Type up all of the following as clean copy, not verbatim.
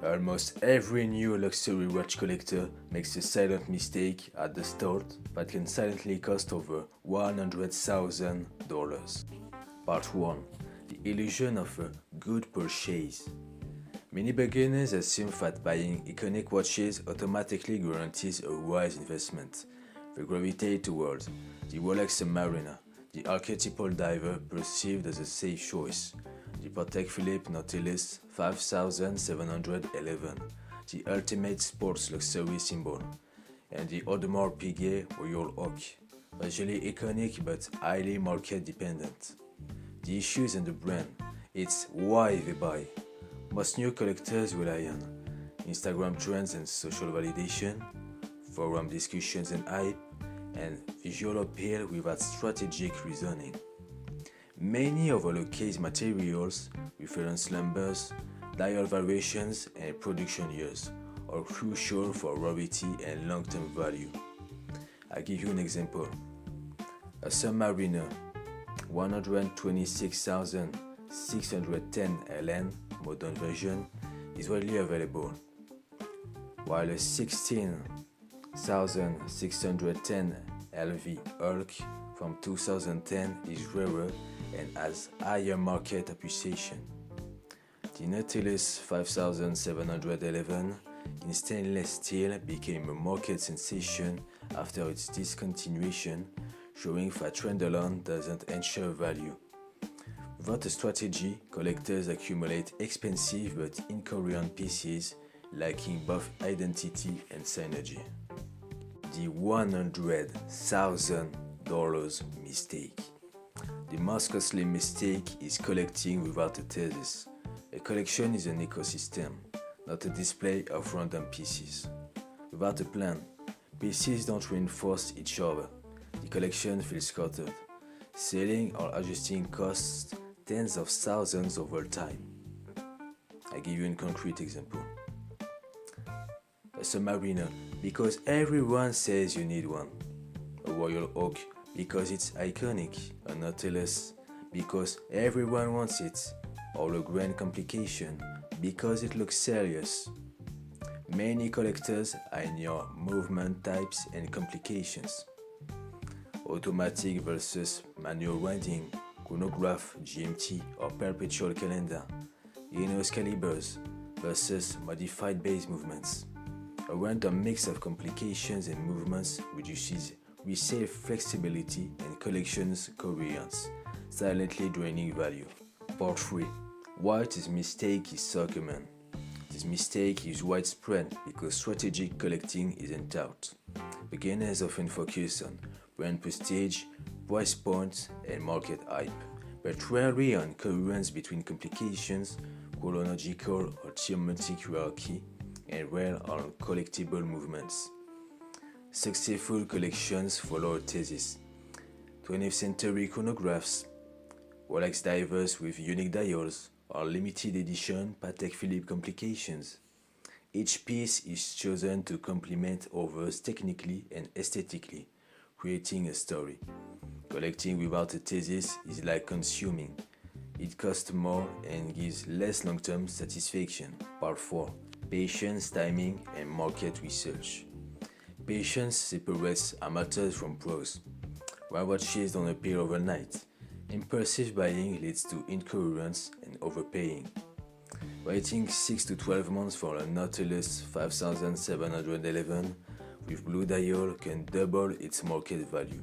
Almost every new luxury watch collector makes a silent mistake at the start that can silently cost over $100,000. Part 1. The illusion of a good purchase. Many beginners assume that buying iconic watches automatically guarantees a wise investment. They gravitate towards the Rolex Submariner, the archetypal diver perceived as a safe choice, the Patek Philippe Nautilus 5711, the ultimate sports luxury symbol, and the Audemars Piguet Royal Oak, visually iconic but highly market dependent. The issue isn't the brand, it's why they buy. Most new collectors rely on Instagram trends and social validation, forum discussions and hype, and visual appeal without strategic reasoning. Many overlook case materials, reference numbers, dial variations, and production years are crucial for rarity and long-term value. I give you an example. A Submariner 126,610 LN modern version is widely available, while a 16,610 LV Hulk from 2010 is rarer and has higher market appreciation. The Nautilus 5711 in stainless steel became a market sensation after its discontinuation, showing that trend alone doesn't ensure value. Without a strategy, collectors accumulate expensive but incoherent pieces, lacking both identity and synergy. The $100,000 mistake. The most costly mistake is collecting without a thesis. A collection is an ecosystem, not a display of random pieces. Without a plan, pieces don't reinforce each other. The collection feels scattered. Selling or adjusting costs tens of thousands over time. I give you a concrete example. A Submariner, because everyone says you need one. A Royal Oak, because it's iconic. A Nautilus, because everyone wants it. Or a Grand Complication, because it looks serious. Many collectors are in your movement types and complications. Automatic versus manual winding, chronograph, GMT, or perpetual calendar. Enos calibers versus modified base movements. A random mix of complications and movements reduces resale flexibility and collections coherence, silently draining value. Part 3. Why this mistake is so common. This mistake is widespread because strategic collecting isn't taught. Beginners often focus on brand prestige, price points, and market hype, but rarely on coherence between complications, chronological or geometric hierarchy, and rare on collectible movements. Successful collections follow a thesis. 20th century chronographs, Rolex divers with unique dials, or limited edition Patek Philippe complications. Each piece is chosen to complement others technically and aesthetically, creating a story. Collecting without a thesis is like consuming. It costs more and gives less long-term satisfaction. Part 4. Patience, timing, and market research. Patience separates amateurs from pros. While watches don't appear overnight, impulsive buying leads to incoherence and overpaying. Waiting 6 to 12 months for a Nautilus 5711 with blue dial can double its market value.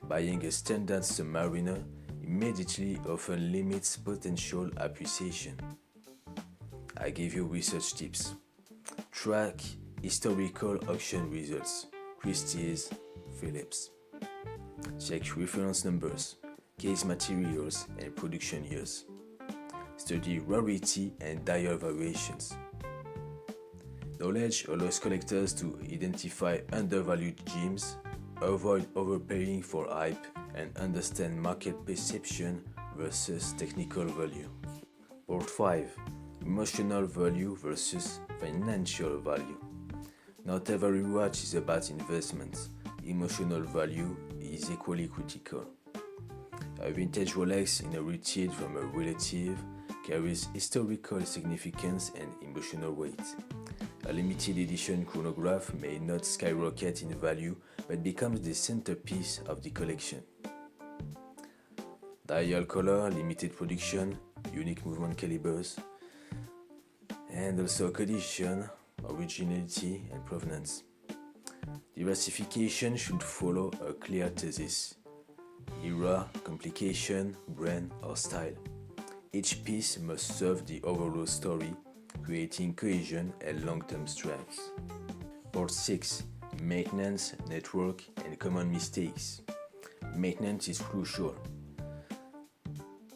Buying a standard Submariner immediately often limits potential appreciation. I give you research tips. Track historical auction results, Christie's, Phillips. Check reference numbers, case materials, and production years. Study rarity and dial variations. Knowledge allows collectors to identify undervalued gems, avoid overpaying for hype, and understand market perception versus technical value. Part 5. Emotional value versus financial value. Not every watch is about investments. Emotional value is equally critical. A vintage Rolex inherited from a relative carries historical significance and emotional weight. A limited edition chronograph may not skyrocket in value but becomes the centerpiece of the collection. Dial color, limited production, unique movement calibers, and also condition, originality, and provenance. Diversification should follow a clear thesis: era, complication, brand, or style. Each piece must serve the overall story, creating cohesion and long-term strength. Part 6. Maintenance, network, and common mistakes. Maintenance is crucial.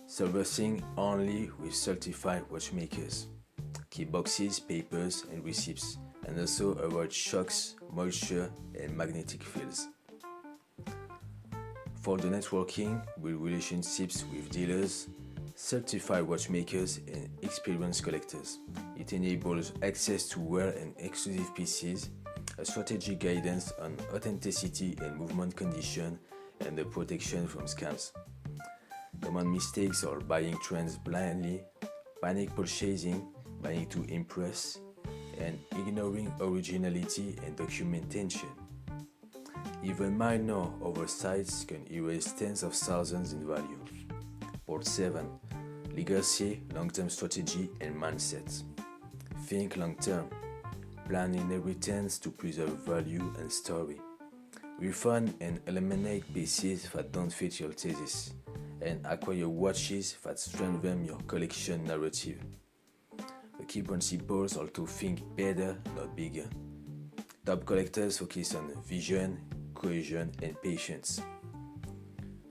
Servicing only with certified watchmakers. Keep boxes, papers, and receipts, and also avoid shocks, moisture, and magnetic fields. For the networking, build relationships with dealers, certified watchmakers, and experienced collectors. It enables access to rare and exclusive pieces, a strategic guidance on authenticity and movement condition, and the protection from scams. Common mistakes are buying trends blindly, panic purchasing, buying to impress, and ignoring originality and documentation. Even minor oversights can erase tens of thousands in value. Part 7. Legacy, long-term strategy, and mindset. Think long-term. Plan inheritance to preserve value and story. Refine and eliminate pieces that don't fit your thesis, and acquire watches that strengthen your collection narrative. The key principles are to think better, not bigger. Top collectors focus on vision, cohesion, and patience.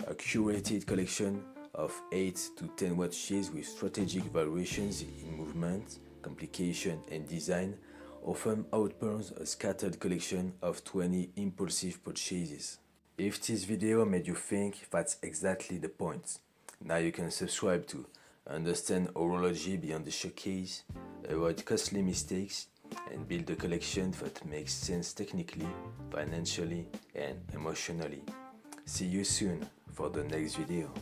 A curated collection of 8 to 10 watches with strategic variations in movement, complication, and design often outperforms a scattered collection of 20 impulsive purchases. If this video made you think, that's exactly the point. Now you can subscribe to understand horology beyond the showcase, avoid costly mistakes, and build a collection that makes sense technically, financially, and emotionally. See you soon for the next video.